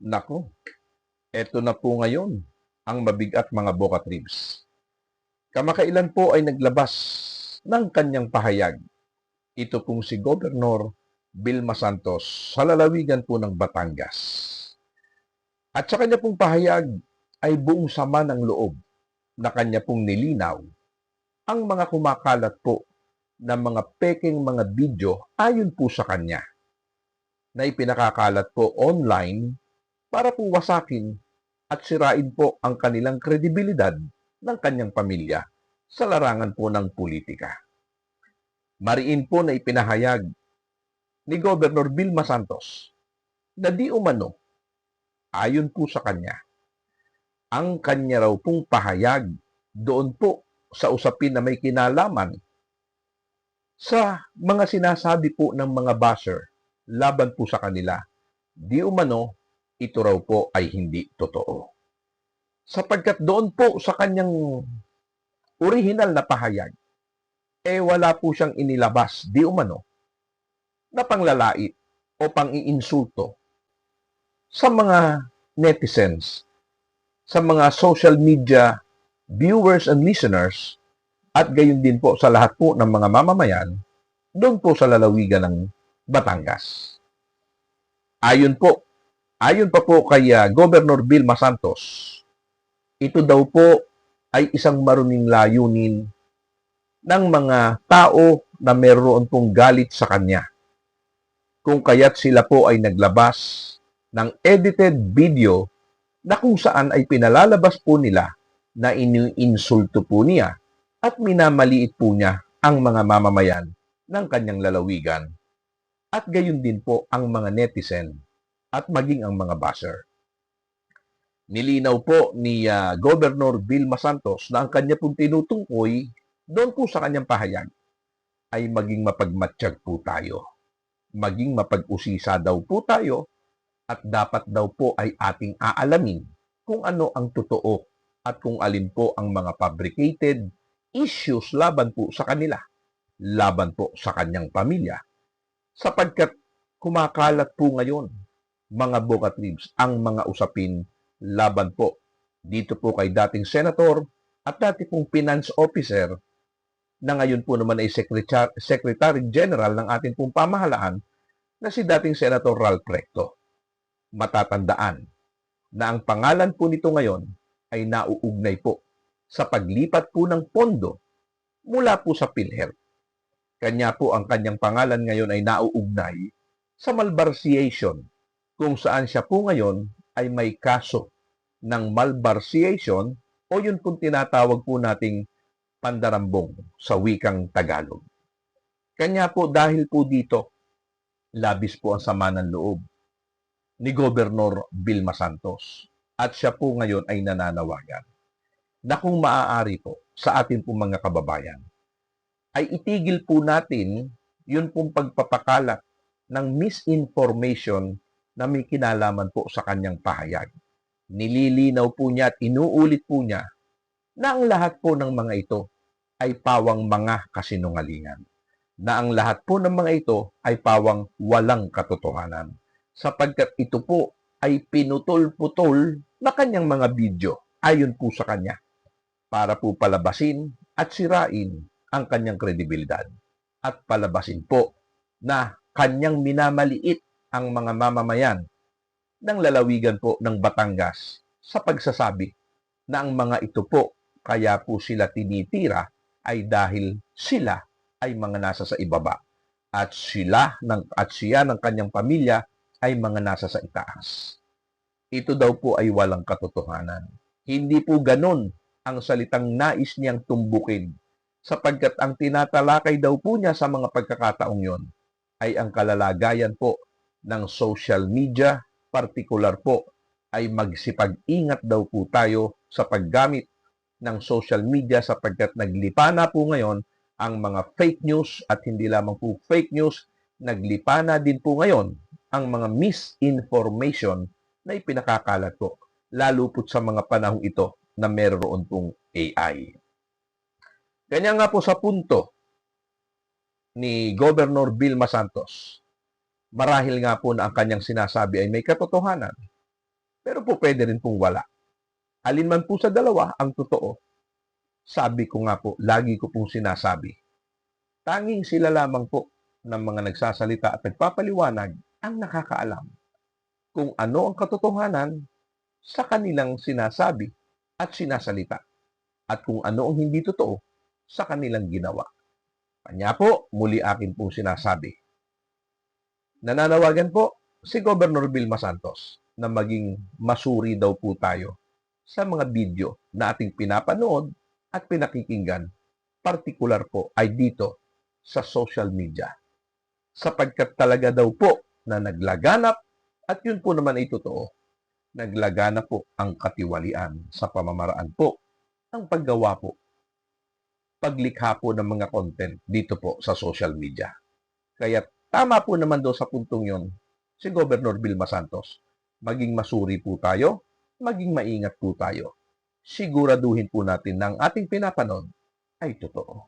Naku, eto na po ngayon ang mabigat mga Boka Tribs. Kamakailan po ay naglabas ng kanyang pahayag. Ito pong si Gobernador Vilma Santos sa lalawigan po ng Batangas. At sa kanya pong pahayag ay buong sama ng loob na kanya pong nilinaw ang mga kumakalat po ng mga peking mga video ayon po sa kanya na ipinakakalat po online para po wasakin at sirain po ang kanilang kredibilidad ng kanyang pamilya sa larangan po ng politika. Mariin po na ipinahayag ni Gobernador Vilma Santos na di umano, ayon po sa kanya, ang kanya raw pong pahayag doon po sa usapin na may kinalaman sa mga sinasabi po ng mga basher laban po sa kanila. Di umano, ito raw po ay hindi totoo. Sapagkat doon po sa kanyang orihinal na pahayag, wala po siyang inilabas, di umano, na panglalait o pang-iinsulto sa mga netizens, sa mga social media viewers and listeners, at gayon din po sa lahat po ng mga mamamayan doon po sa lalawigan ng Batangas. Ayon pa po kay Gobernador Vilma Santos, ito daw po ay isang maruming layunin ng mga tao na meron pong galit sa kanya. Kung kaya't sila po ay naglabas ng edited video na kung saan ay pinalalabas po nila na iniinsulto po niya at minamaliit po niya ang mga mamamayan ng kanyang lalawigan at gayon din po ang mga netizen at maging ang mga basher. Nilinaw po ni Gobernador Vilma Santos na ang kanya pong tinutungkoy doon po sa kanyang pahayag ay maging mapagmatsyag po tayo. Maging mapag-usisa daw po tayo at dapat daw po ay ating aalamin kung ano ang totoo at kung alin po ang mga fabricated issues laban po sa kanila, laban po sa kanyang pamilya. Sapagkat kumakalat po ngayon, mga Boka Tribs, ang mga usapin laban po dito po kay dating senator at dati pong finance officer na ngayon po naman ay Secretary General ng ating pong pamahalaan na si dating Senator Ralph Recto. Matatandaan na ang pangalan po nito ngayon ay nauugnay po sa paglipat po ng pondo mula po sa PhilHealth. Kanya po ang kanyang pangalan ngayon ay nauugnay sa malbarsiation kung saan siya po ngayon ay may kaso ng malbarsiation o yun pong tinatawag po nating pandarambong sa wikang Tagalog. Kanya po dahil po dito, labis po ang sama ng loob ni Gobernador Vilma Santos. At siya po ngayon ay nananawagan na kung maaari po sa ating po mga kababayan, ay itigil po natin yun pong pagpapakalat ng misinformation na may kinalaman po sa kanyang pahayag. Nililinaw po niya at inuulit po niya na ang lahat po ng mga ito ay pawang mga kasinungalingan. Na ang lahat po ng mga ito ay pawang walang katotohanan. Sapagkat ito po ay pinutol-putol na kanyang mga video ayon po sa kanya para po palabasin at sirain ang kanyang kredibilidad at palabasin po na kanyang minamaliit ang mga mamamayan ng lalawigan po ng Batangas sa pagsasabi na ang mga ito po kaya po sila tinitira ay dahil sila ay mga nasa sa ibaba at siya ng kanyang pamilya ay mga nasa sa itaas. Ito daw po ay walang katotohanan. Hindi po ganon ang salitang nais niyang tumbukin sapagkat ang tinatalakay daw po niya sa mga pagkakataong yon ay ang kalalagayan po ng social media, partikular po ay magsipag-ingat daw po tayo sa paggamit ng social media sapagkat naglipa na po ngayon ang mga fake news at hindi lamang po fake news, naglipa na din po ngayon ang mga misinformation na ipinakakalat po, lalo po sa mga panahong ito na meron pong AI. Kanya nga po sa punto ni Gobernador Vilma Santos, marahil nga po na ang kanyang sinasabi ay may katotohanan. pero po pwede rin pong wala. Alin man po sa dalawa ang totoo. Sabi ko nga po, lagi ko pong sinasabi, tanging sila lamang po ng mga nagsasalita at nagpapaliwanag ang nakakaalam kung ano ang katotohanan sa kanilang sinasabi at sinasalita at kung ano ang hindi totoo sa kanilang ginawa. Kanya po, muli akin pong sinasabi. Nananawagan po si Governor Vilma Santos na maging masuri daw po tayo sa mga video na ating pinapanood at pinakikinggan, partikular po ay dito sa social media. Sapagkat talaga daw po na naglaganap, at yun po naman ay totoo, naglaganap po ang katiwalian sa pamamaraan po ng paggawa po, paglikha po ng mga content dito po sa social media. Kaya tama po naman doon sa puntong yun si Governor Vilma Santos. Maging masuri po tayo, maging maingat po tayo. Siguraduhin po natin na ang ating pinapanood ay totoo.